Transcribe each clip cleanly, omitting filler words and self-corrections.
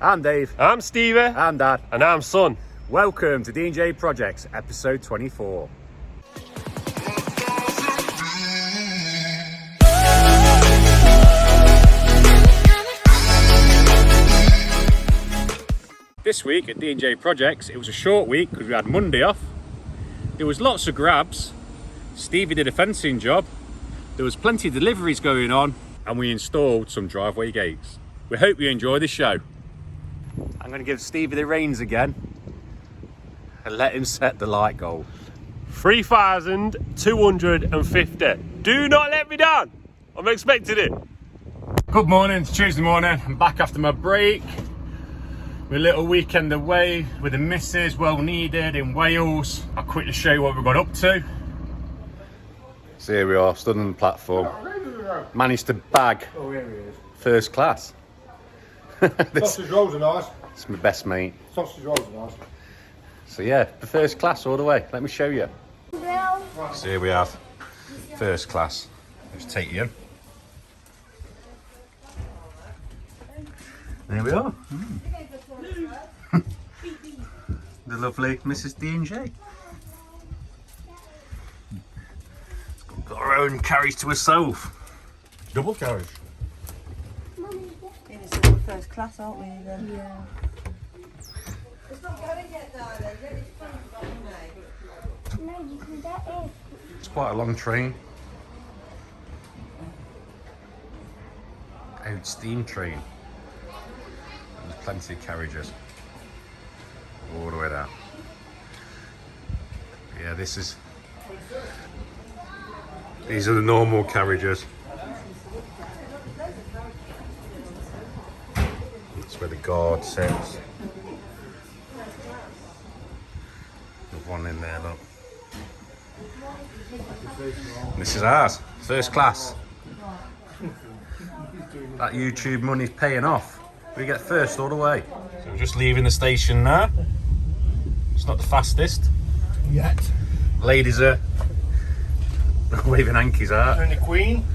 I'm Dave. I'm Stevie. I'm Dad. And I'm Son. Welcome to D&J Projects, episode 24. This week at D&J Projects, it was a short week because we had Monday off. There was lots of grabs. Stevie did a fencing job. There was plenty of deliveries going on, and we installed some driveway gates. We hope you enjoy the show. I'm going to give Stevie the reins again and let him set the light goal. 3,250. Do not let me down. I'm expecting it. Good morning, it's Tuesday morning. I'm back after my break. We're a little weekend away with the missus, well needed in Wales. I'll quickly show you what we got up to. So here we are, stood on the platform. Managed to bag first class. Sausage rolls are nice. It's my best mate. Sausage rolls are nice. So yeah, the first class all the way. Let me show you. So here we have first class. Let's take you in. There we are. The lovely Mrs. D&J. Got her own carriage to herself. Double carriage. It's first class, aren't we then? Yeah. It's not going yet, darling. It's no, you can get it. It's quite a long train. Old steam train. There's plenty of carriages all the way down. Yeah, these are the normal carriages. That's where the guard sits. There's one in there, look. And this is ours, first class. That YouTube money's paying off. We get first all the way. So we're just leaving the station now. It's not the fastest. Yet. Ladies are waving hankies out. And the Queen.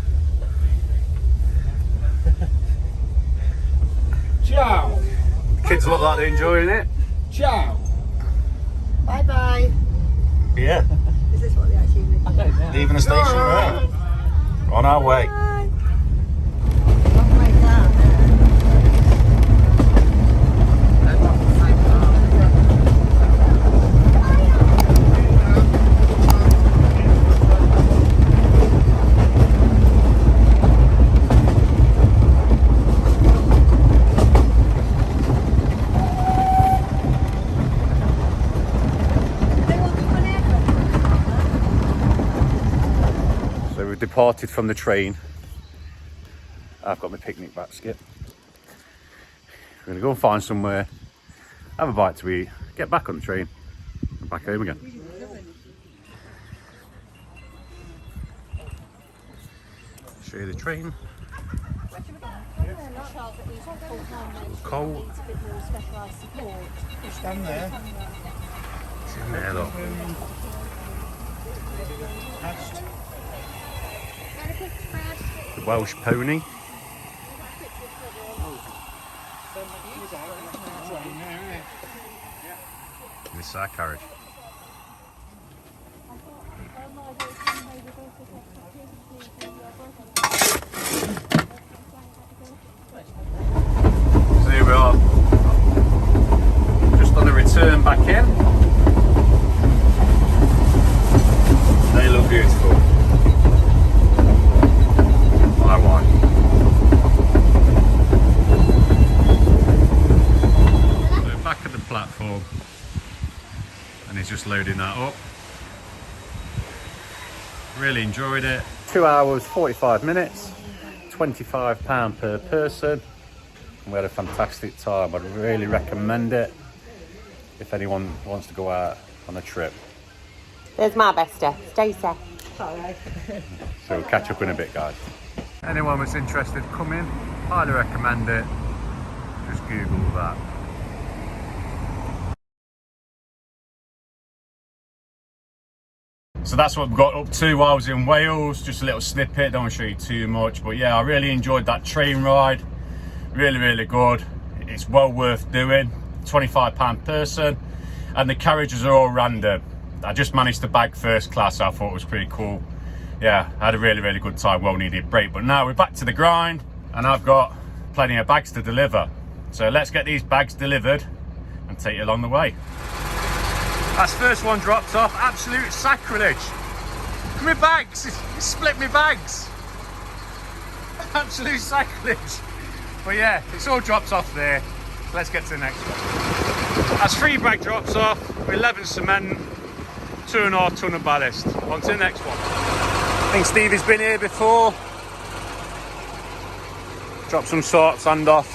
Ciao. Kids look like they're enjoying it. Ciao. Bye bye. Yeah. Is this what they actually mean? Leaving the station now. We're on our way. Long way down. So we've departed from the train. I've got my picnic basket. We're going to go and find somewhere, have a bite to eat, get back on the train, and back home again. Show you the train. Cold. Stand there. It's in there, look. The Welsh pony. This is our carriage. So here we are, just on the return back in. They look beautiful. My wife. So back at the platform, and he's just loading that up. Really enjoyed it. 2 hours, 45 minutes, £25 per person. We had a fantastic time. I'd really recommend it if anyone wants to go out on a trip. There's my bester, Stacey. Hello. So we'll catch up in a bit, guys. Anyone that's interested, come in. Highly recommend it. Just Google that. So that's what we got up to while I was in Wales. Just a little snippet, don't want to show you too much. But yeah, I really enjoyed that train ride. Really, really good. It's well worth doing. £25 person, and the carriages are all random. I just managed to bag first class. I thought it was pretty cool. Yeah, I had a really good time, well needed break. But now we're back to the grind, and I've got plenty of bags to deliver. So let's get these bags delivered and take you along the way. That's first one dropped off. Absolute sacrilege. My bags, you split my bags. Absolute sacrilege. But yeah, it's all dropped off there. Let's get to the next one. That's 3 bag drops off, 11 cement, 2.5 ton of ballast. On to the next one. I think Stevie's been here before. Drop some salt sand off.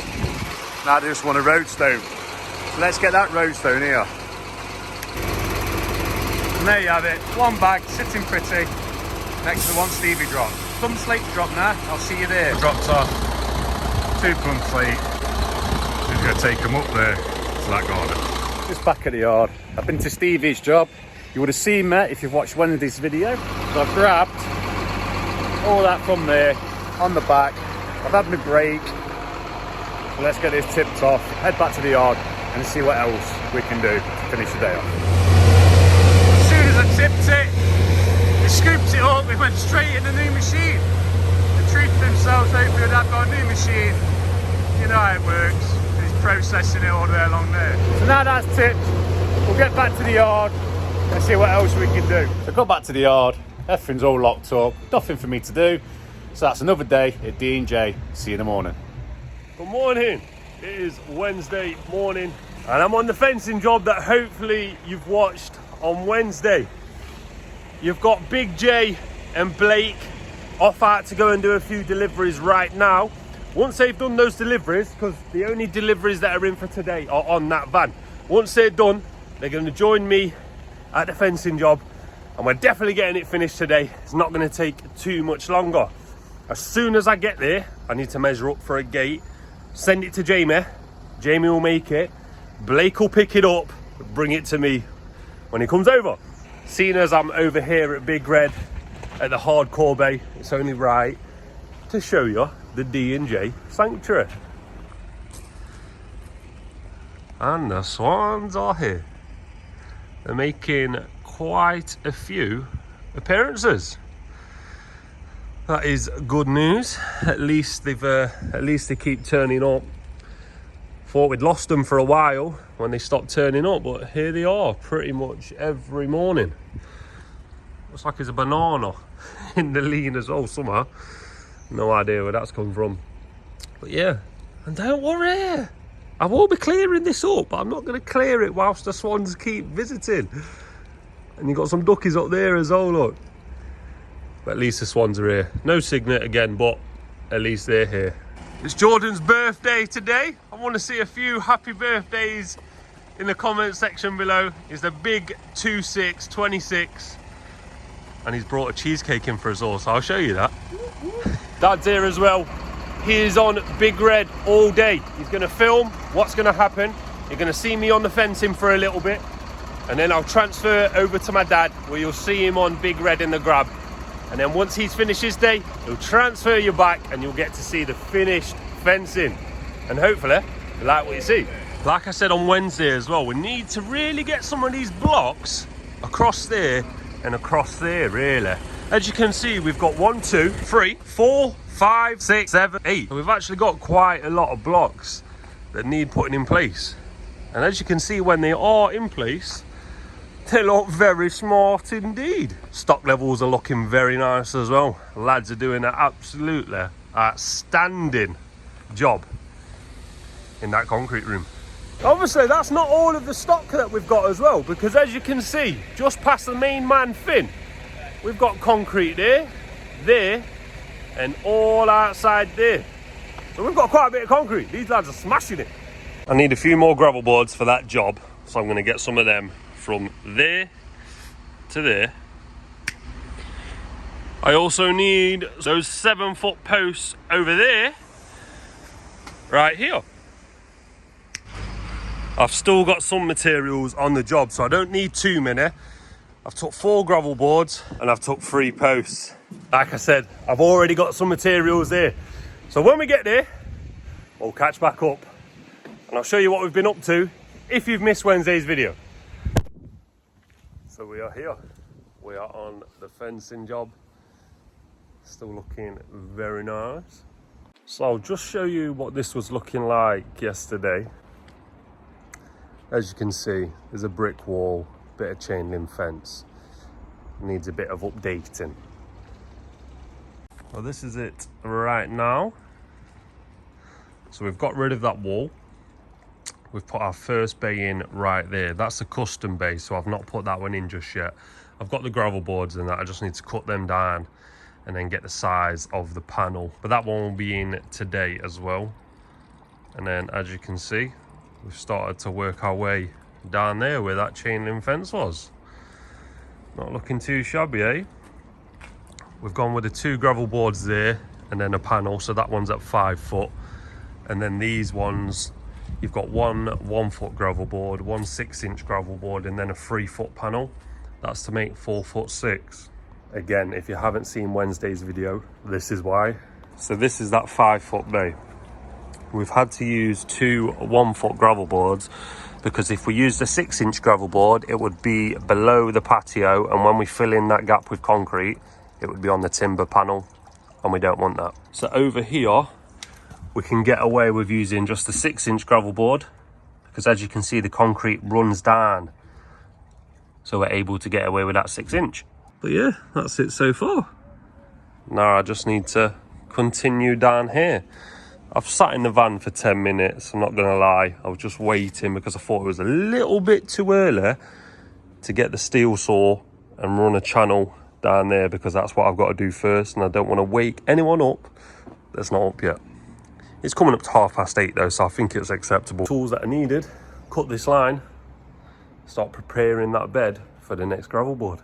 Now they just want a roadstone. So let's get that roadstone here. And there you have it. 1 bag sitting pretty next to the one Stevie dropped. Some slate drop now. I'll see you there. Dropped off 2 plum slate. He's going to take them up there to that garden. Just back at the yard. I've been to Stevie's job. You would have seen me if you've watched Wednesday's video. So I've grabbed all that from there on the back. I've had my break. So let's get this tipped off, head back to the yard and see what else we can do to finish the day off. As soon as I tipped it, they scooped it up, it went straight in the new machine. They treated themselves, hopefully they've got a new machine. You know how it works. It's processing it all day along there. So now that's tipped, we'll get back to the yard and see what else we can do. So got back to the yard, everything's all locked up, nothing for me to do. So that's another day at D&J. See you in the morning. Good morning. It is Wednesday morning and I'm on the fencing job that hopefully you've watched on Wednesday. You've got Big J and Blake off out to go and do a few deliveries right now. Once they've done those deliveries, because the only deliveries that are in for today are on that van. Once they're done, they're going to join me at the fencing job and we're definitely getting it finished today. It's not going to take too much longer. As soon as I get there, I need to measure up for a gate, send it to Jamie. Jamie will make it. Blake will pick it up, bring it to me when he comes over. Seeing as I'm over here at Big Red at the hardcore bay, it's only right to show you the D&J sanctuary. And the swans are here. They're making quite a few appearances. That is good news. At least they keep turning up. Thought we'd lost them for a while when they stopped turning up, but here they are pretty much every morning. Looks like there's a banana in the lean as well somehow. No idea where that's come from. But yeah, and don't worry, I will be clearing this up, but I'm not going to clear it whilst the swans keep visiting. And you've got some duckies up there as well, look. But at least the swans are here. No signet again, but at least they're here. It's Jordan's birthday today. I want to see a few happy birthdays in the comment section below. It's the big 2626. And he's brought a cheesecake in for us all, so I'll show you that. Dad's here as well. He is on Big Red all day. He's going to film what's going to happen. You're going to see me on the fencing for a little bit. And then I'll transfer over to my dad, where you'll see him on Big Red in the grab. And then once he's finished his day, he'll transfer you back and you'll get to see the finished fencing. And hopefully, you like what you see. Like I said on Wednesday as well, we need to really get some of these blocks across there and across there, really. As you can see, we've got 1, 2, 3, 4, 5, 6, 7, 8. So we've actually got quite a lot of blocks that need putting in place. And as you can see, when they are in place, they look very smart indeed. Stock levels are looking very nice as well. Lads are doing an absolutely outstanding job in that concrete room. Obviously, that's not all of the stock that we've got as well, because as you can see, just past the main man fin, we've got concrete there, and all outside there. So we've got quite a bit of concrete. These lads are smashing it. I need a few more gravel boards for that job, so I'm going to get some of them from there to there. I also need those 7-foot posts over there, right here. I've still got some materials on the job, so I don't need too many. I've took 4 gravel boards and I've took 3 posts. Like I said, I've already got some materials there. So when we get there, we'll catch back up and and I'll show you what we've been up to if you've missed Wednesday's video. So we are here. We are on the fencing job. Still looking very nice. So I'll just show you what this was looking like yesterday. As you can see, there's a brick wall, bit of chain link fence. Needs a bit of updating. Well, this is it right now. So we've got rid of that wall. We've put our first bay in right there. That's a custom bay, so I've not put that one in just yet. I've got the gravel boards and that. I just need to cut them down and then get the size of the panel. But that one will be in today as well. And then, as you can see, we've started to work our way down there where that chain link fence was. Not looking too shabby, eh? We've gone with the 2 gravel boards there and then a panel, so that one's at 5 foot. And then these ones, you've got one 1 foot gravel board, one 6-inch gravel board, and then a 3 foot panel. That's to make 4'6". Again, if you haven't seen Wednesday's video, this is why. So this is that 5 foot bay. We've had to use 2 1 foot gravel boards because if we used a 6-inch gravel board, it would be below the patio, and when we fill in that gap with concrete, it would be on the timber panel, and we don't want that. So over here, we can get away with using just a 6-inch gravel board because, as you can see, the concrete runs down. So we're able to get away with that 6-inch. But yeah, that's it so far. Now I just need to continue down here. I've sat in the van for 10 minutes, I'm not gonna lie. I was just waiting because I thought it was a little bit too early to get the steel saw and run a channel down there, because that's what I've got to do first, and I don't want to wake anyone up that's not up yet. It's coming up to 8:30 though, so I think it's acceptable. Tools that are needed: cut this line, start preparing that bed for the next gravel board.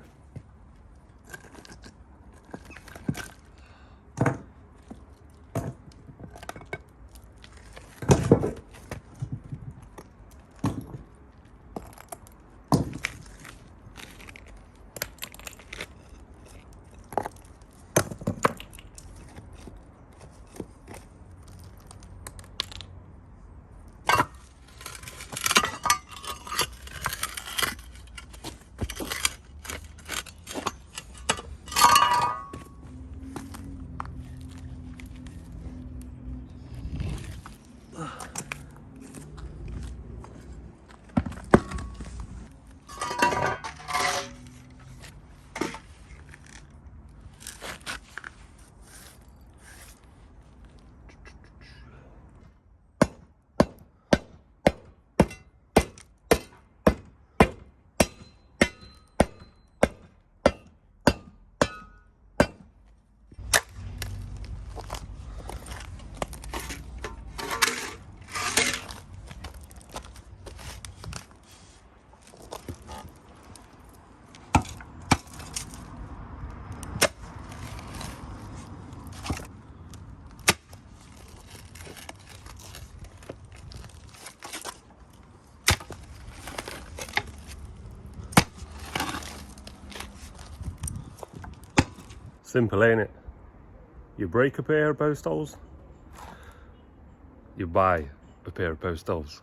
Simple, ain't it? You break a pair of post holes, you buy a pair of post holes.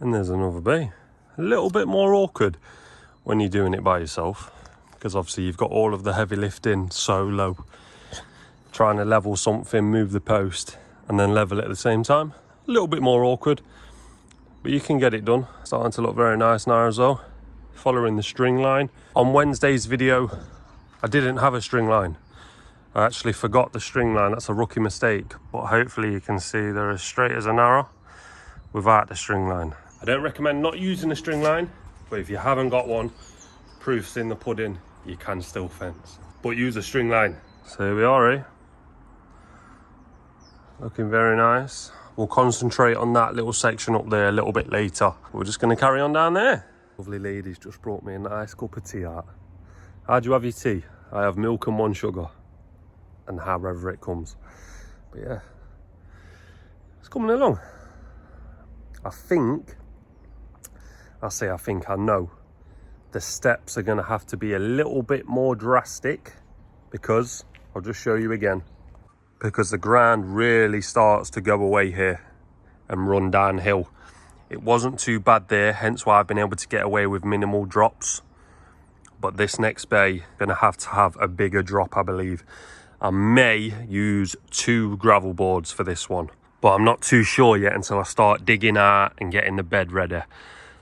And there's another bay. A little bit more awkward when you're doing it by yourself, because obviously you've got all of the heavy lifting solo, trying to level something, move the post, and then level it at the same time. A little bit more awkward, but you can get it done. Starting to look very nice now as well. Following the string line. On Wednesday's video, I didn't have a string line. I actually forgot the string line. That's a rookie mistake, but hopefully you can see they're as straight as an arrow without the string line. I don't recommend not using a string line, but if you haven't got one, proof's in the pudding, you can still fence. But use a string line. So here we are, eh? Looking very nice. We'll concentrate on that little section up there a little bit later. We're just going to carry on down there. Lovely lady's just brought me a nice cup of tea out. How do you have your tea? I have milk and 1 sugar. And however it comes. But yeah, it's coming along. I know the steps are going to have to be a little bit more drastic, because I'll just show you again, because the ground really starts to go away here and run downhill. It wasn't too bad there, hence why I've been able to get away with minimal drops, but this next bay going to have a bigger drop, I believe. I may use 2 gravel boards for this one, but I'm not too sure yet until I start digging out and getting the bed ready.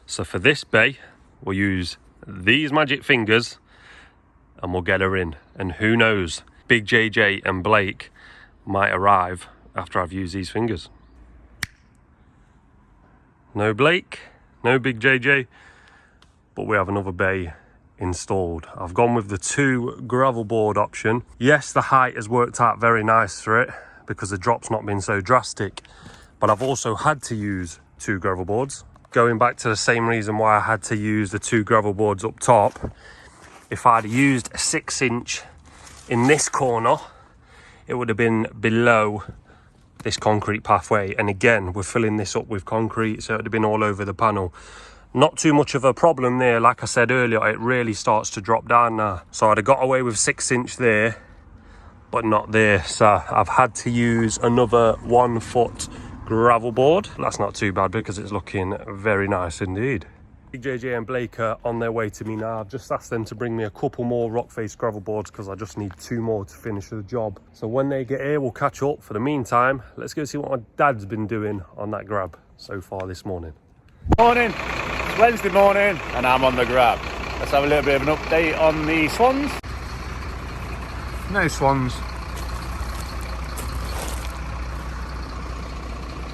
So for this bay, we'll use these magic fingers and we'll get her in. And who knows, Big JJ and Blake might arrive after I've used these fingers. No Blake, no Big JJ, but we have another bay installed. I've gone with the 2 gravel board option. Yes, the height has worked out very nice for it because the drop's not been so drastic, but I've also had to use 2 gravel boards. Going back to the same reason why I had to use the 2 gravel boards up top, if I'd used a 6-inch in this corner, it would have been below this concrete pathway. And again, we're filling this up with concrete, so it would have been all over the panel. Not too much of a problem there. Like I said earlier, it really starts to drop down now. So I'd have got away with 6-inch there, but not there. So I've had to use another 1-foot gravel board. That's not too bad because it's looking very nice indeed. Big JJ and Blake are on their way to me now. I've just asked them to bring me a couple more rock face gravel boards because I just need 2 more to finish the job. So when they get here, we'll catch up. For the meantime, let's go see what my dad's been doing on that grab so far this morning. Morning, it's Wednesday morning and I'm on the grab. Let's have a little bit of an update on the swans. No swans.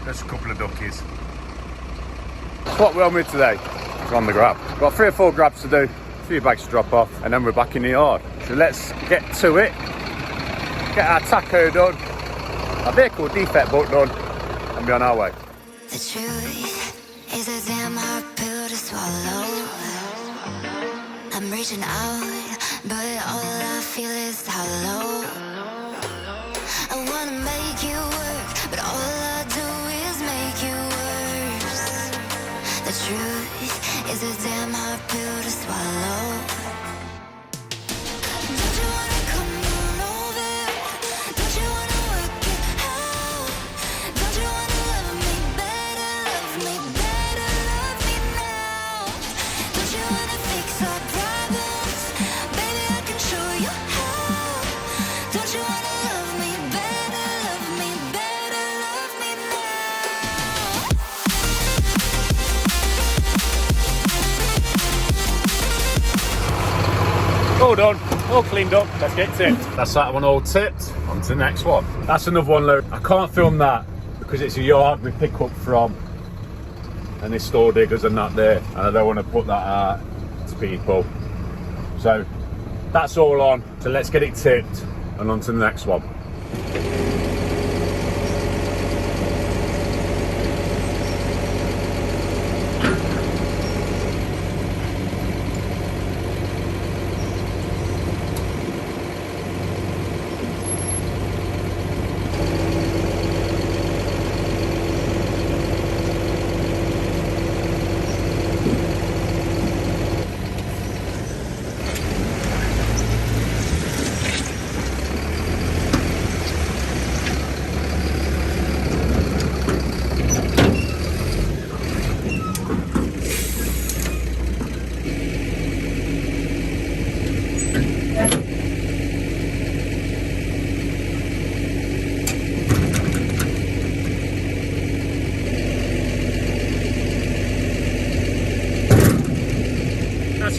Just a couple of duckies. What we're on with today, we're on the grab. Got 3 or 4 grabs to do, a few bags to drop off, and then we're back in the yard. So let's get to it, get our taco done, our vehicle defect book done, and be on our way. The truth is a damn hard pill to swallow. I'm reaching out, but all I feel is hollow. I wanna make you work, but all I do is make you worse. The truth is a damn hard pill to swallow. Don't you wanna come on over? Don't you wanna work it out? Don't you wanna love me better, love me better, love me now? Don't you wanna fix our problems? Baby, I can show you how. Don't you wanna love me better, love me better, love me now? All done, all cleaned up, let's get tipped. That's that one all tipped, on to the next one. That's another one load. I can't film that because it's a yard we pick up from and there's store diggers and that there, and I don't want to put that out to people. So that's all on, so let's get it tipped and on to the next one.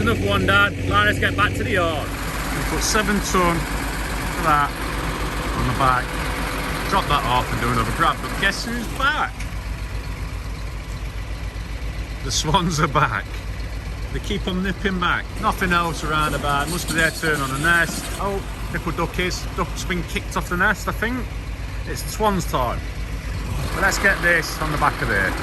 enough one, Dad. Right, let's get back to the yard. We put 7 ton of that on the back. Drop that off and do another grab. But guess who's back? The swans are back. They keep on nipping back. Nothing else around about. Must be their turn on the nest. Oh, little duckies. Duck's been kicked off the nest, I think. It's the swans' time. But let's get this on the back of there.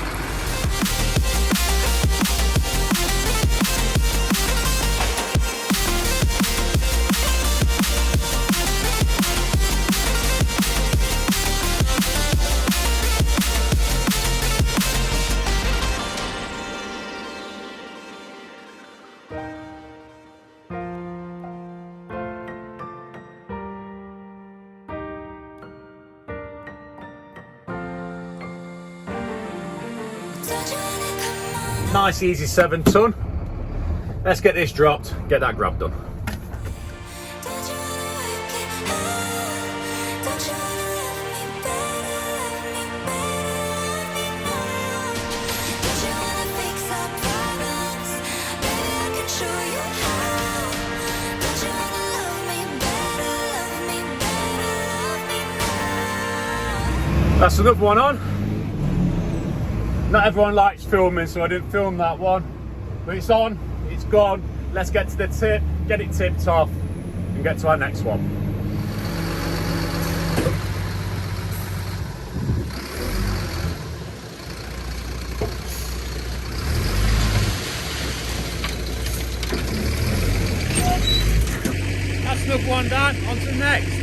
Nice easy 7 ton. Let's get this dropped, get that grab done. That's another one on. Not everyone likes filming, so I didn't film that one. But it's on, it's gone. Let's get to the tip, get it tipped off, and get to our next one. That's another one done, on to the next.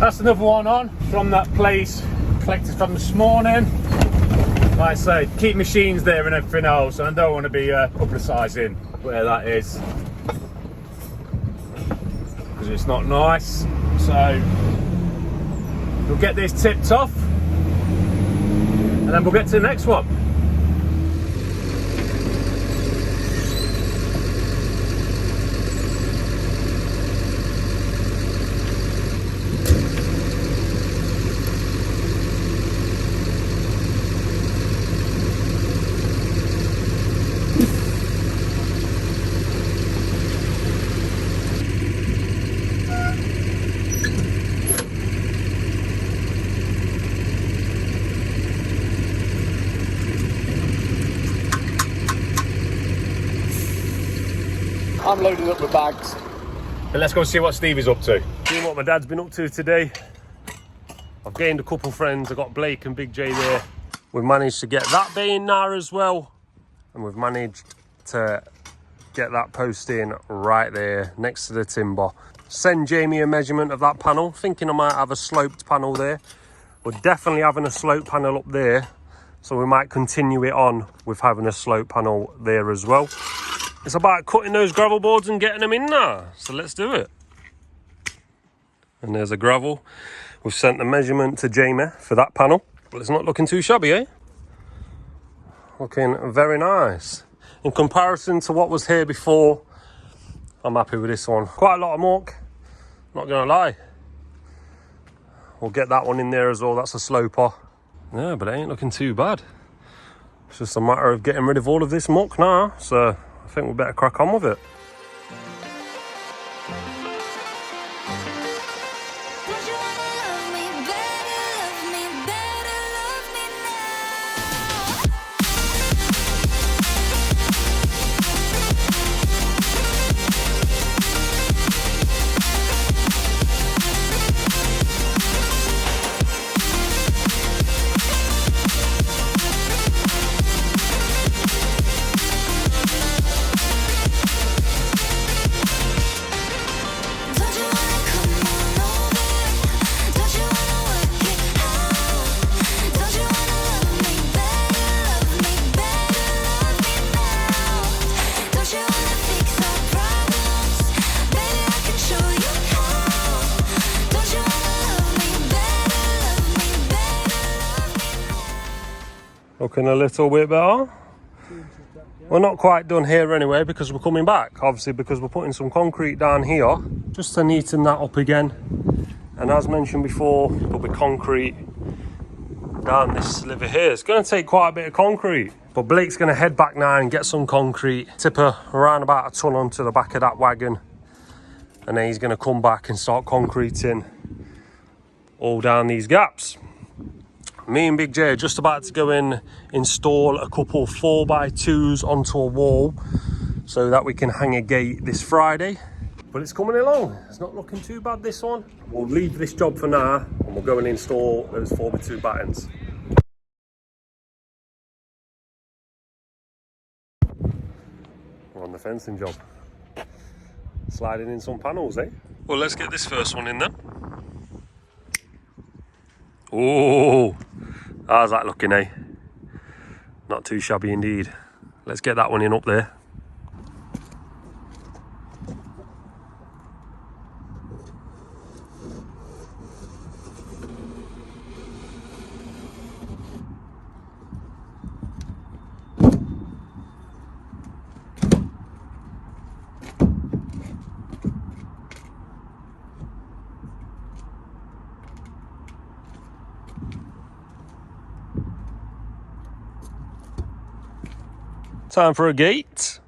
That's another one on from that place collected from this morning. Like I say, keep machines there and everything else, and I don't want to be publicising where that is because it's not nice. So we'll get this tipped off and then we'll get to the next one. I'm loading up my bags. But let's go see what Stevie's up to. Seeing what my dad's been up to today. I've gained a couple friends. I've got Blake and Big J there. We've managed to get that bay in there as well. And we've managed to get that post in right there next to the timber. Send Jamie a measurement of that panel. Thinking I might have a sloped panel there. We're definitely having a slope panel up there. So we might continue it on with having a slope panel there as well. It's about cutting those gravel boards and getting them in there. So let's do it. And there's a gravel. We've sent the measurement to Jamie for that panel. But it's not looking too shabby, eh? Looking very nice. In comparison to what was here before, I'm happy with this one. Quite a lot of muck, not gonna lie. We'll get that one in there as well. That's a sloper. Yeah, but it ain't looking too bad. It's just a matter of getting rid of all of this muck now. So I think we better crack on with it. Looking a little bit better. We're not quite done here anyway because we're coming back, obviously, because we're putting some concrete down here just to neaten that up again. And as mentioned before, there'll be concrete down this sliver here. It's going to take quite a bit of concrete, but Blake's going to head back now and get some concrete, tip around about a ton onto the back of that wagon, and then he's going to come back and start concreting all down these gaps. Me and Big J are just about to go in, install a couple 4x2s onto a wall so that we can hang a gate this Friday. But it's coming along. It's not looking too bad, this one. We'll leave this job for now and we'll go and install those 4x2 battens. We're on the fencing job. Sliding in some panels, eh? Well, let's get this first one in then. Oh, how's that looking, eh? Not too shabby indeed. Let's get that one in up there. Time for a gate.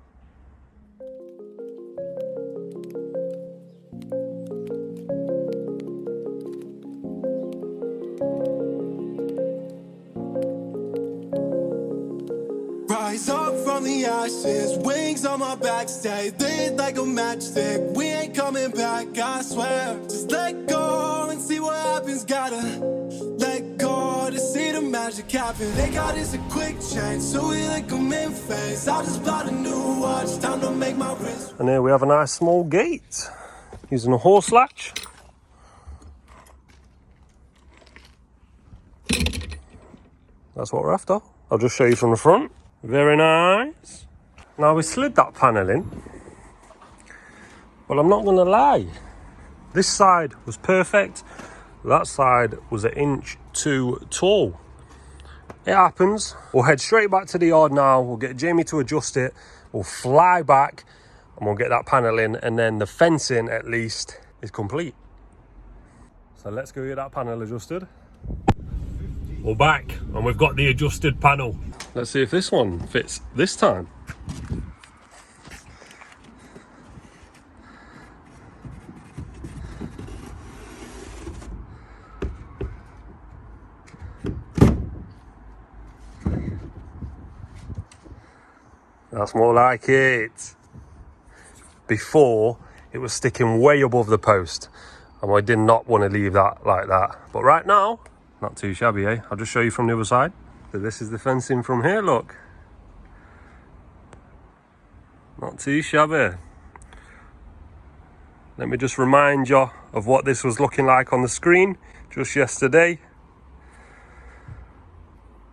Rise up from the ashes, wings on my back, stay lit like a matchstick. We ain't coming back, I swear. Just let go and see what happens. Gotta let go to see the magic happen. They got us a quick change, so we like them in phase. I'll just buy a new watch, time to make my wrist. And here we have a nice small gate using a horse latch. That's what we're after. I'll just show you from the front. Very nice. Now we slid that panel in. Well, I'm not gonna lie. This side was perfect. That side was 1 inch too tall. It happens. We'll head straight back to the yard now. We'll get Jamie to adjust it. We'll fly back and we'll get that panel in, and then the fencing at least is complete. So let's go get that panel adjusted. We're back and we've got the adjusted panel. Let's see if this one fits this time. That's more like it. Before, it was sticking way above the post, and I did not want to leave that like that. But right now, not too shabby, eh? I'll just show you from the other side. So this is the fencing from here, look. Not too shabby. Let me just remind you of what this was looking like on the screen just yesterday.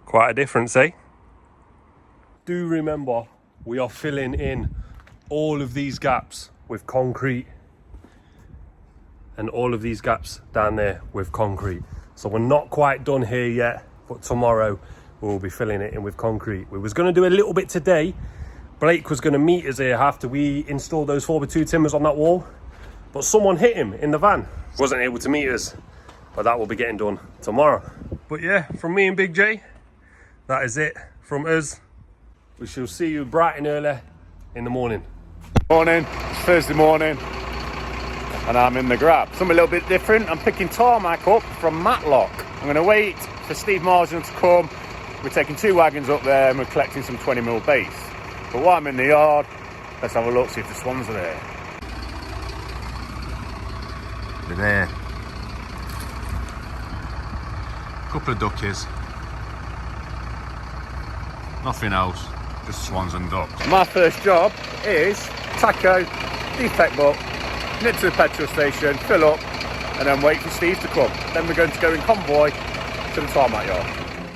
Quite a difference, eh? Do remember, we are filling in all of these gaps with concrete, and all of these gaps down there with concrete. So we're not quite done here yet, but tomorrow we'll be filling it in with concrete. We was going to do a little bit today. Blake was going to meet us here after we installed those 4x2 timbers on that wall, but someone hit him in the van. Wasn't able to meet us, but that will be getting done tomorrow. But yeah, from me and Big J, that is it from us. We shall see you bright and early in the morning. Morning, it's Thursday morning and I'm in the grab. Something a little bit different. I'm picking tarmac up from Matlock. I'm going to wait for Steve Marsden to come. We're taking 2 wagons up there and we're collecting some 20mm base. But while I'm in the yard, let's have a look, see if the swans are there. They're there. Couple of duckies. Nothing else, just swans and ducks. My first job is taco, defect book, nip to the petrol station, fill up, and then wait for Steve to come. Then we're going to go in convoy to the tarmac yard.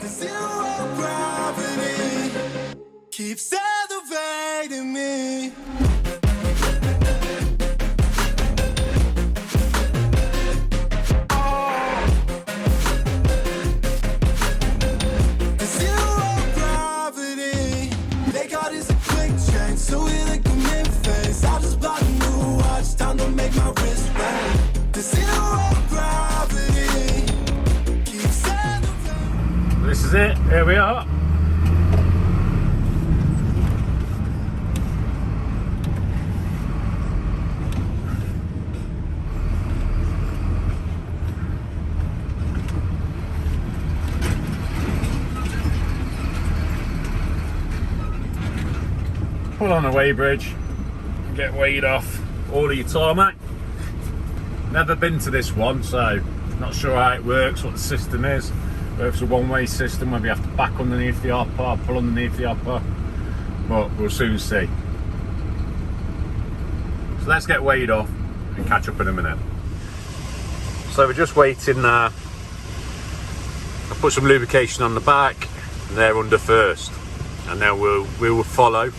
The zero gravity keeps elevating me. The zero gravity, they got us a quick change, so we like them in phase. I'll just buy a new watch, time to make my wrist ring. The zero gravity keeps elevating. it, here we are. Pull on a weighbridge, get weighed off all of your tarmac. Never been to this one, so not sure how it works, what the system is. Whether it's a one-way system, whether you have to back underneath the hopper, pull underneath the hopper, but we'll soon see. So let's get weighed off and catch up in a minute. So we're just waiting now. I put some lubrication on the back and they're under first, and then we will follow,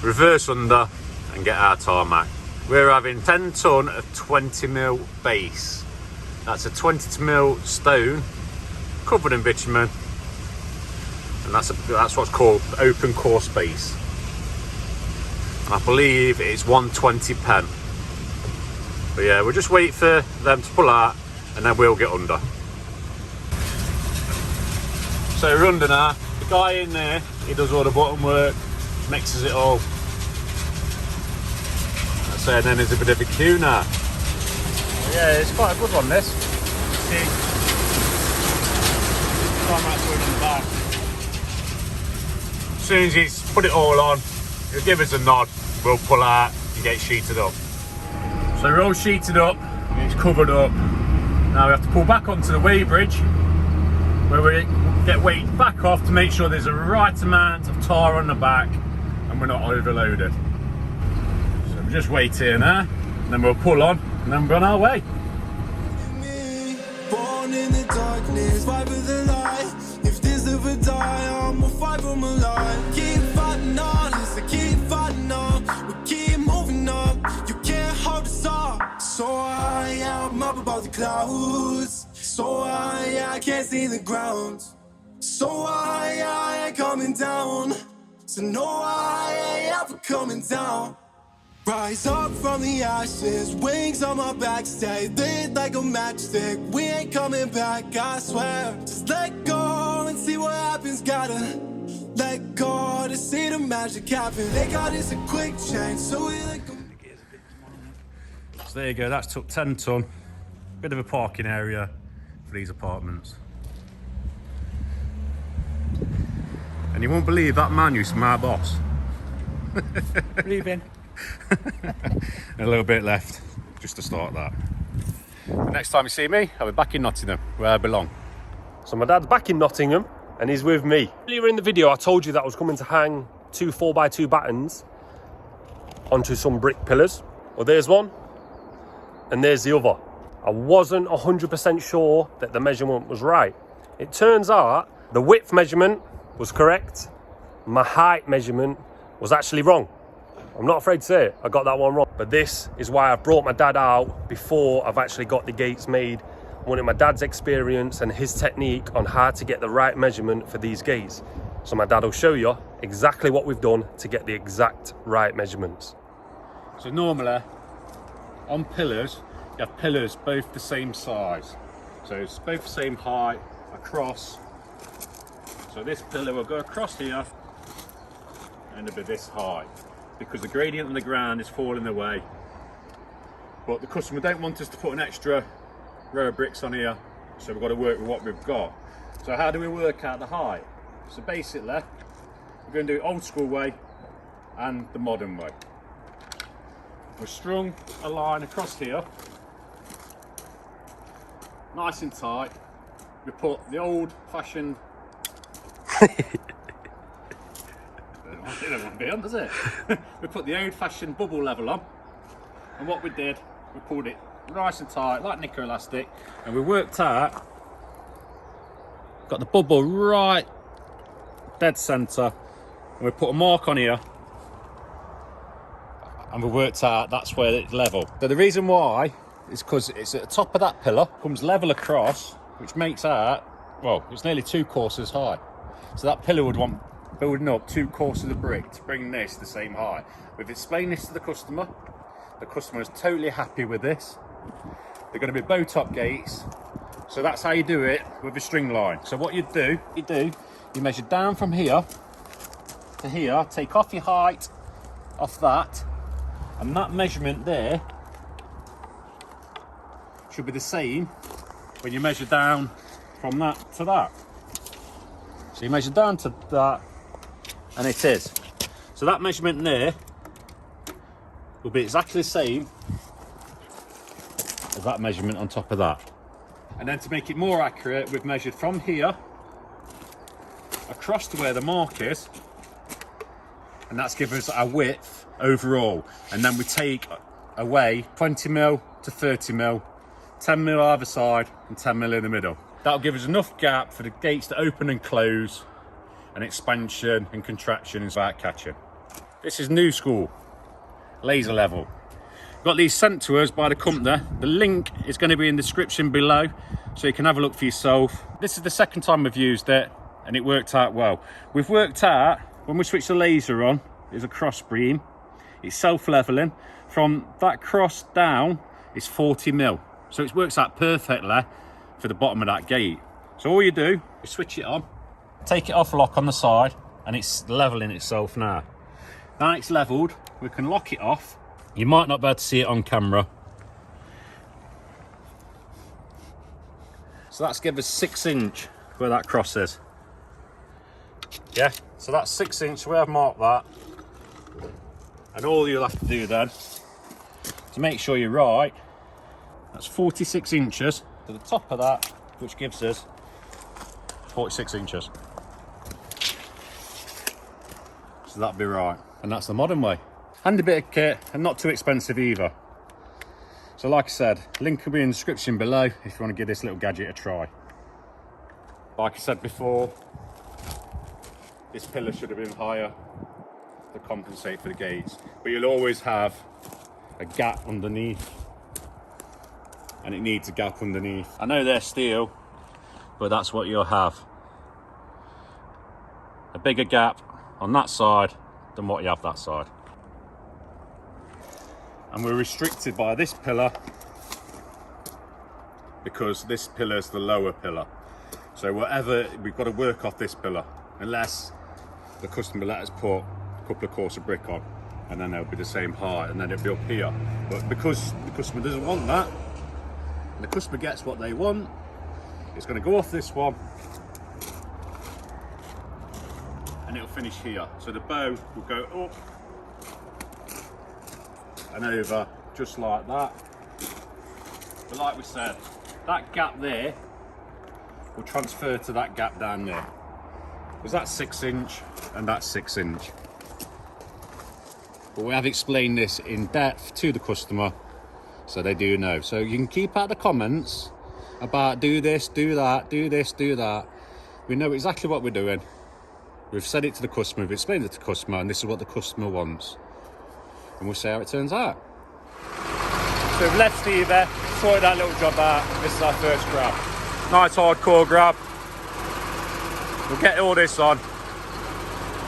reverse under and get our tarmac. We're having 10 tonne of 20mm base. That's a 20mm stone covered in bitumen, and that's what's called open course base. And I believe it's 120 pen. But yeah, we'll just wait for them to pull out and then we'll get under. So we're under now. The guy in there, he does all the button work, mixes it all. So then there's a bit of a queue now. Yeah, it's quite a good one, this. See, back. As soon as he's put it all on, he'll give us a nod, we'll pull out and get sheeted up. So we're all sheeted up, it's covered up. Now we have to pull back onto the weighbridge, where we get weighed back off to make sure there's the right amount of tar on the back and we're not overloaded. So we just wait here now, and then we'll pull on and then we're on our way. Born in the darkness, fight for the light. If this ever die, I'ma fight for my life. Keep fighting on, I keep fighting on. We keep moving up, you can't hold us up. So high, I'm up above the clouds. So high, I can't see the ground. So high, I ain't coming down. So no, I ain't ever coming down. Rise up from the ashes, wings on my back, stay lit like a matchstick. We ain't coming back, I swear. Just let go and see what happens. Gotta let go to see the magic happen. They got us a quick change, so we like them. So there you go, that's took 10 tonne. Bit of a parking area for these apartments. And you won't believe that man used to be my boss. Leaving. A little bit left just to start that. The next time you see me, I'll be back in Nottingham, where I belong. So my dad's back in Nottingham and he's with me. Earlier in the video, I told you that I was coming to hang 2 4x2 battens onto some brick pillars. Well, there's one and there's the other. I wasn't 100% sure that the measurement was right. It turns out the width measurement was correct. My height measurement was actually wrong. I'm not afraid to say it, I got that one wrong. But this is why I've brought my dad out before I've actually got the gates made. I wanted my dad's experience and his technique on how to get the right measurement for these gates. So my dad will show you exactly what we've done to get the exact right measurements. So normally, on pillars, you have pillars both the same size. So it's both the same height across. So this pillar will go across here and it'll be this high, because the gradient on the ground is falling away. But the customer don't want us to put an extra row of bricks on here, so we've got to work with what we've got. So how do we work out the height? So basically, we're going to do it old school way and the modern way. We've strung a line across here, nice and tight. We put the old fashioned it won't be on, does it? We put the old-fashioned bubble level on, and what we did, we pulled it nice and tight, like Nico elastic, and we worked out, got the bubble right dead centre, and we put a mark on here, and we worked out that's where it's level. So the reason why is because it's at the top of that pillar, comes level across, which makes out, well, it's nearly 2 courses high. So that pillar would want building up 2 courses of brick to bring this the same height. We've explained this to the customer. The customer is totally happy with this. They're going to be bow top gates, So that's how you do it with a string line. So what you measure down from here to here, take off your height off that, and that measurement there should be the same when you measure down from that to that. So you measure down to that, and it is. So that measurement there will be exactly the same as that measurement on top of that. And then to make it more accurate, we've measured from here across to where the mark is, and that's given us our width overall. And then we take away 20mm to 30mm, 10mm either side and 10mm in the middle. That'll give us enough gap for the gates to open and close, and expansion and contraction and start catching. This is new school, laser level. Got these sent to us by the company. The link is going to be in the description below, so you can have a look for yourself. This is the second time we've used it, and it worked out well. We've worked out, when we switch the laser on, there's a cross beam. It's self-leveling. From that cross down, it's 40mm. So it works out perfectly for the bottom of that gate. So all you do is switch it on, take it off lock on the side, and it's leveling itself now. Now it's leveled, we can lock it off. You might not be able to see it on camera. So that's given us 6 inch where that cross is. Yeah, so that's 6 inch, we have marked that. And all you'll have to do then, to make sure you're right, that's 46 inches to the top of that, which gives us 46 inches. So that'd be right. And that's the modern way. And a bit of kit, and not too expensive either. So like I said, link will be in the description below if you want to give this little gadget a try. Like I said before, this pillar should have been higher to compensate for the gates, but you'll always have a gap underneath, and it needs a gap underneath. I know they're steel, but that's what you'll have. A bigger gap on that side than what you have that side. And we're restricted by this pillar because this pillar is the lower pillar. So whatever, we've got to work off this pillar, unless the customer let us put a couple of course of brick on, and then they'll be the same height, and then it'll be up here. But because the customer doesn't want that, and the customer gets what they want, it's going to go off this one, and it'll finish here. So the bow will go up and over just like that. But like we said, that gap there will transfer to that gap down there, because that's 6 inch and that's 6 inch. But we have explained this in depth to the customer, so they do know. So you can keep out the comments about do this, do that, do this, do that. We know exactly what we're doing. We've said it to the customer, we've explained it to the customer, and this is what the customer wants. And we'll see how it turns out. So we've left Steve there, sorted that little job out. This is our first grab. Nice hardcore grab. We'll get all this on,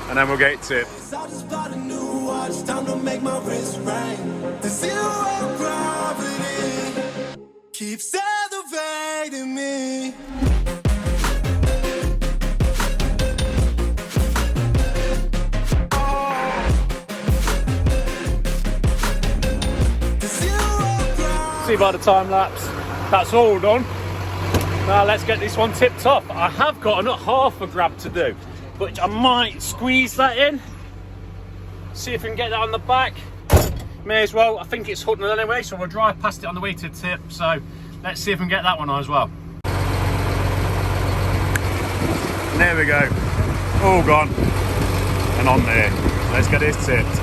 and then we'll get it tipped. I just bought a new watch, time to make my wrist ring. The zero gravity keeps elevating me. See by the time lapse, that's all done. Now let's get this one tipped off. I have got another half a grab to do, but I might squeeze that in. See if we can get that on the back. May as well, I think it's hooked anyway, so we'll drive past it on the way to the tip. So let's see if we can get that one on as well. And there we go, all gone and on there. Let's get this tipped.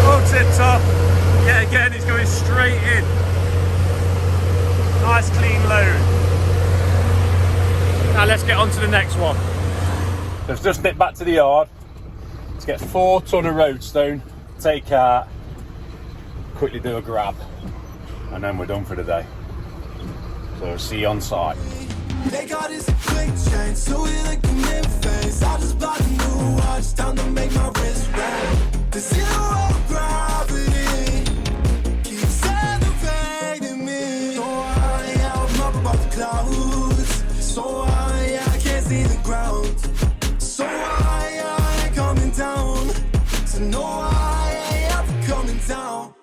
All tipped off. Yeah, again, it's going straight in. Nice clean load. Now let's get on to the next one. Let's just nip back to the yard. Let's get 4 ton of roadstone, take out, quickly do a grab, and then we're done for the day. So see you on site. They got this quick change, so we like a mid-face. I just bought a new watch, time to make my wrist ring. The zero gravity keeps elevating me. So I'm up about to So high, I can't see the ground. So high, I ain't coming down. So no, I ain't ever coming down.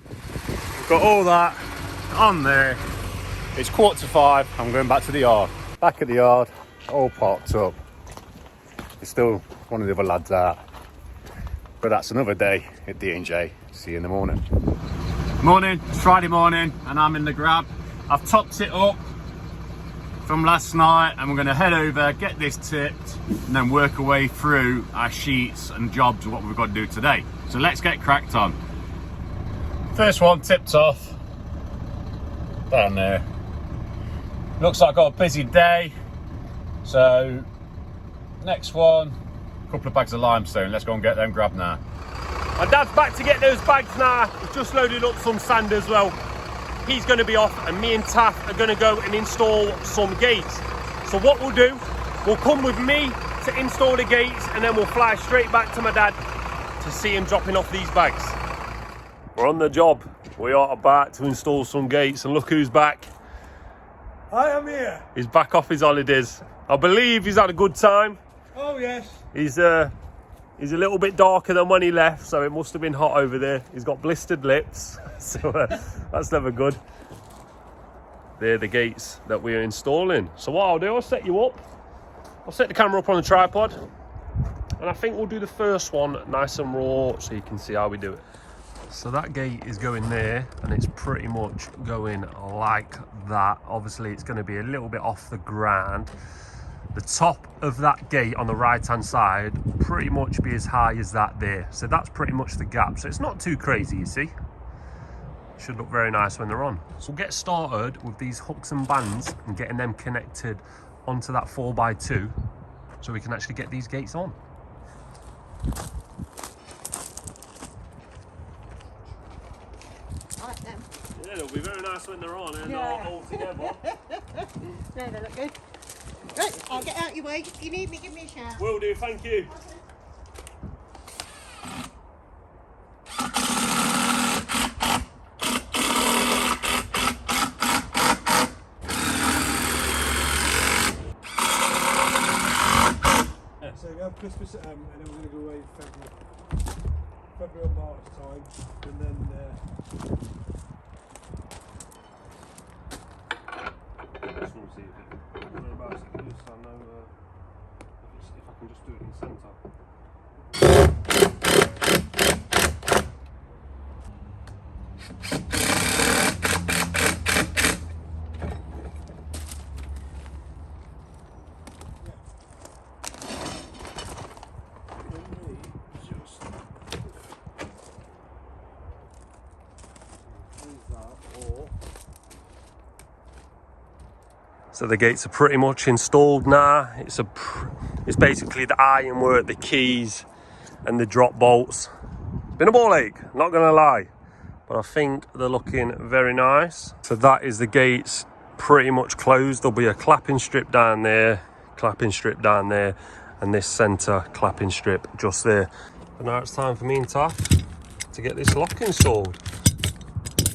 We've got all that on there. It's 4:45. I'm going back to the yard. Back at the yard, all parked up. There's still one of the other lads out. But that's another day at D&J. See you in the morning. Morning, it's Friday morning and I'm in the grab. I've topped it up from last night and we're going to head over, get this tipped and then work our way through our sheets and jobs of what we've got to do today. So let's get cracked on. First one tipped off down there. Looks like I've got a busy day. So next one, a couple of bags of limestone. Let's go and get them grabbed now. My dad's back to get those bags now. He's just loaded up some sand as well. He's going to be off and me and Taff are going to go and install some gates. So what we'll do, we'll come with me to install the gates and then we'll fly straight back to my dad to see him dropping off these bags. We're on the job. We are about to install some gates and look who's back. I am here. He's back off his holidays. I believe he's had a good time. Oh, yes. He's a little bit darker than when he left, so it must have been hot over there. He's got blistered lips, so that's never good. They're the gates that we're installing. So what I'll do, I'll set you up. I'll set the camera up on the tripod, and I think we'll do the first one nice and raw so you can see how we do it. So that gate is going there, and it's pretty much going like that. Obviously, it's going to be a little bit off the ground. The top of that gate on the right hand side will pretty much be as high as that there. So that's pretty much the gap. So it's not too crazy, you see. Should look very nice when they're on. So we'll get started with these hooks and bands and getting them connected onto that 4x2 so we can actually get these gates on. I like them. Yeah, they'll be very nice when they're on and Yeah. all together. No, they look good. Right, I'll get out your way. If you need me, give me a shout. Will do, thank you. So we have Christmas and then we're going to go away in February or March time, and then Just want to see if whereabouts it goes, so I know if I can just do it in the centre. So the gates are pretty much installed now. It's basically the ironwork, the keys and the drop bolts. It's been a ball ache, not gonna lie, but I think they're looking very nice. So that is the gates pretty much closed. There'll be a clapping strip down there, clapping strip down there, and this center clapping strip just there. But now it's time for me and Taff to get this lock installed.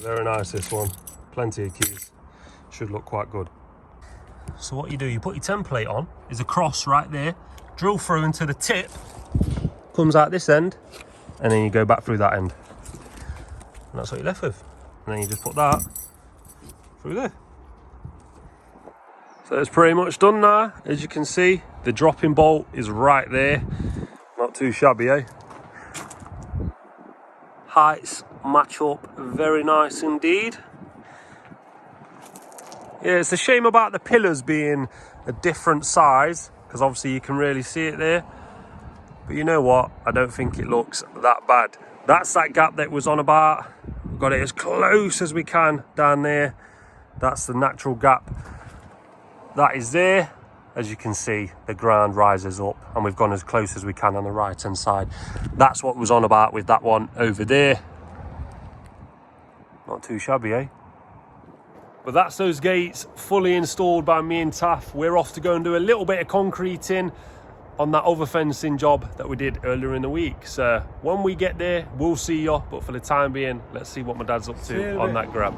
Very nice, this one. Plenty of keys. Should look quite good. So what you do, you put your template on, there's a cross right there, drill through into the tip, comes out this end, and then you go back through that end. And that's what you're left with. And then you just put that through there. So it's pretty much done now. As you can see, the dropping bolt is right there. Not too shabby, eh? Heights match up very nice indeed. Yeah, it's a shame about the pillars being a different size, because obviously you can really see it there. But you know what? I don't think it looks that bad. That's that gap that was on about. We've got it as close as we can down there. That's the natural gap. That is there. As you can see, the ground rises up and we've gone as close as we can on the right hand side. That's what was on about with that one over there. Not too shabby, eh? But that's those gates fully installed by me and Taff. We're off to go and do a little bit of concreting on that other fencing job that we did earlier in the week. So when we get there, we'll see you. But for the time being, let's see what my dad's up to on that grab.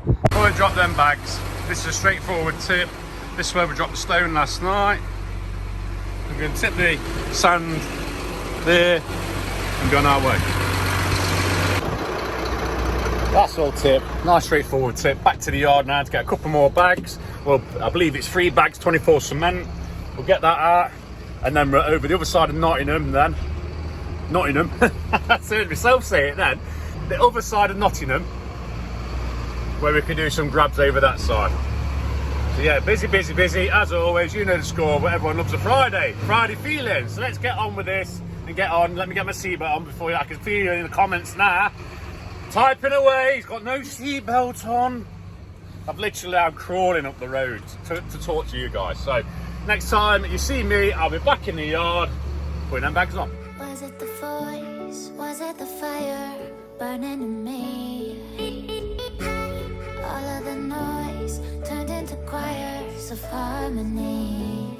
Before I drop them bags, this is a straightforward tip. This is where we dropped the stone last night. We're going to tip the sand there and go on our way. That's all tip. Nice straightforward tip. Back to the yard now to get a couple more bags. Well, I believe it's 3 bags, 24 cement. We'll get that out. And then we're over the other side of Nottingham then. Nottingham. I heard myself say it then. The other side of Nottingham, where we can do some grabs over that side. So yeah, busy, busy, busy. As always, you know the score, but everyone loves a Friday. Friday feeling. So let's get on with this and get on. Let me get my seatbelt on before I can feel you in the comments now. Typing away, he's got no seatbelt on. I'm crawling up the road to talk to you guys. So next time you see me, I'll be back in the yard putting them bags on. Was it the voice? Was it the fire burning in me? All of the noise turned into choirs of harmony.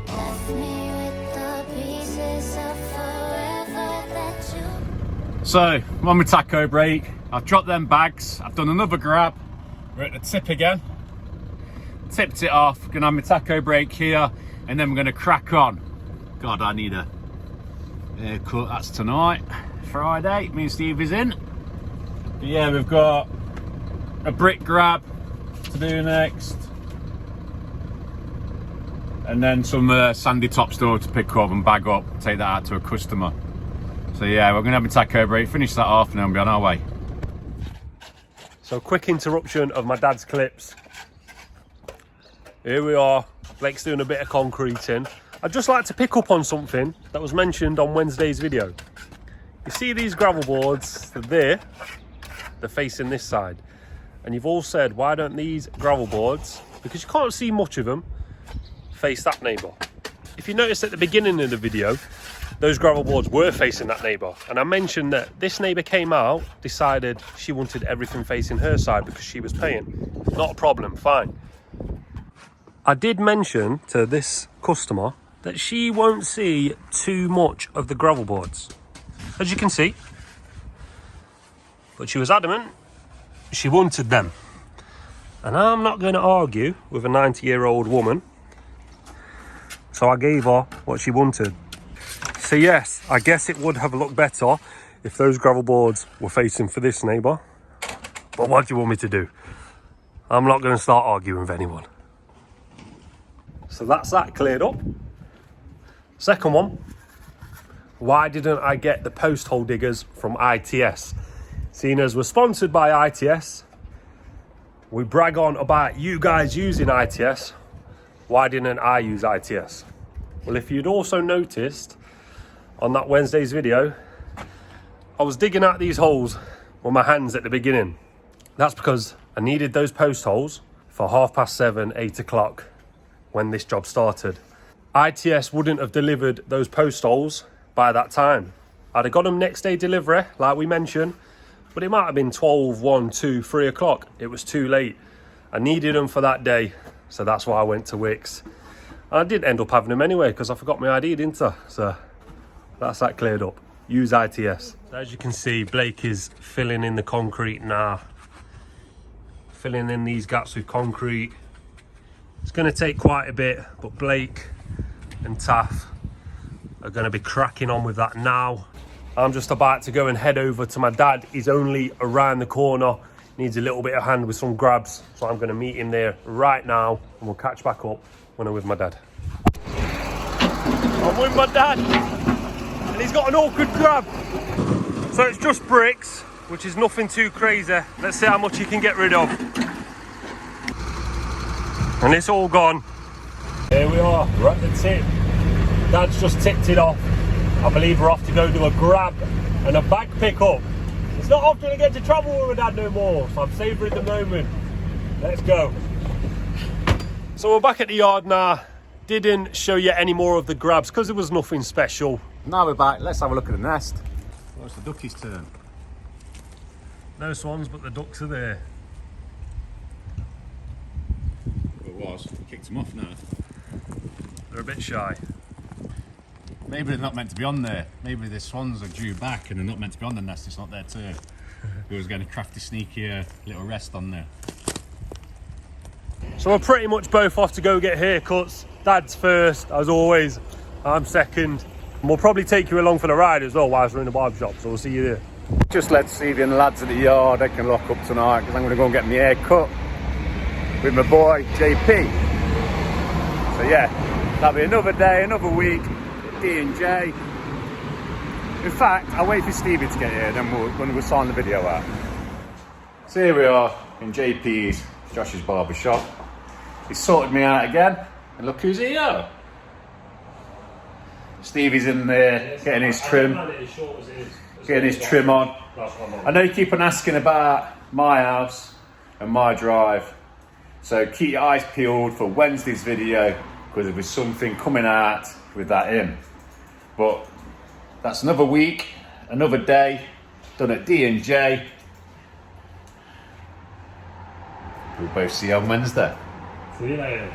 Left me with the pieces of forever that you. So, I'm on my taco break. I've dropped them bags. I've done another grab. We're at the tip again. Tipped it off. Gonna have my taco break here, and then we're gonna crack on. God, I need a haircut. That's tonight, Friday. Me and Stevie's in. But yeah, we've got a brick grab to do next, and then some sandy topsoil to pick up and bag up, take that out to a customer. So yeah, we're gonna have a taco break, finish that off, and then we'll be on our way. So quick interruption of my dad's clips. Here we are, Blake's doing a bit of concreting. I'd just like to pick up on something that was mentioned on Wednesday's video. You see these gravel boards, they're facing this side. And you've all said, why don't these gravel boards, because you can't see much of them, face that neighbour? If you notice at the beginning of the video, those gravel boards were facing that neighbour. And I mentioned that this neighbour came out, decided she wanted everything facing her side because she was paying. Not a problem, fine. I did mention to this customer that she won't see too much of the gravel boards, as you can see. But she was adamant she wanted them. And I'm not going to argue with a 90-year-old woman. So I gave her what she wanted. So yes, I guess it would have looked better if those gravel boards were facing for this neighbour. But what do you want me to do? I'm not going to start arguing with anyone. So that's that cleared up. Second one, why didn't I get the post hole diggers from ITS? Seeing as we're sponsored by ITS, we brag on about you guys using ITS. Why didn't I use ITS? Well, if you'd also noticed on that Wednesday's video, I was digging out these holes with my hands at the beginning. That's because I needed those post holes for 7:30, 8 o'clock when this job started. ITS wouldn't have delivered those post holes by that time. I'd have got them next day delivery, like we mentioned, but it might have been 12, 1, 2, 3 o'clock. It was too late. I needed them for that day, so that's why I went to Wicks. And I did end up having them anyway, because I forgot my ID, didn't I? So that's that cleared up. Use ITS. So as you can see, Blake is filling in the concrete now. Filling in these gaps with concrete. It's going to take quite a bit, but Blake and Taff are going to be cracking on with that now. I'm just about to go and head over to my dad. He's only around the corner. Needs a little bit of hand with some grabs. So I'm going to meet him there right now, and we'll catch back up when I'm with my dad. I'm with my dad, and he's got an awkward grab. So it's just bricks, which is nothing too crazy. Let's see how much he can get rid of. And it's all gone. Here we are, we're at the tip. Dad's just tipped it off. I believe we're off to go do a grab and a bag pickup. It's not often I get to travel with my dad no more, so I'm savouring the moment. Let's go. So we're back at the yard now. Didn't show you any more of the grabs because there was nothing special. Now we're back, let's have a look at the nest. Well, it's the ducky's turn. No swans, but the ducks are there. Well, it was, kicked them off now. They're a bit shy. Maybe they're not meant to be on there. Maybe the swans are due back and they're not meant to be on the nest, it's not their turn. we was going to craft a sneaky little rest on there. So we're pretty much both off to go get haircuts. Dad's first, as always. I'm second. And we'll probably take you along for the ride as well whilst we're in the barber shop, so we'll see you there. Just let Stevie and the lads at the yard, they can lock up tonight because I'm going to go and get my hair cut with my boy JP. So yeah, that'll be another day, another week, D&J. In fact, I'll wait for Stevie to get here, then we'll sign the video out. So here we are in JP's, Josh's barber shop. He's sorted me out again, and look who's here. Stevie's in there getting his trim. Getting his trim on. I know you keep on asking about my house and my drive, so keep your eyes peeled for Wednesday's video because there'll be something coming out with that in. But that's another week, another day done at D&J. We'll both see you on Wednesday. See you later.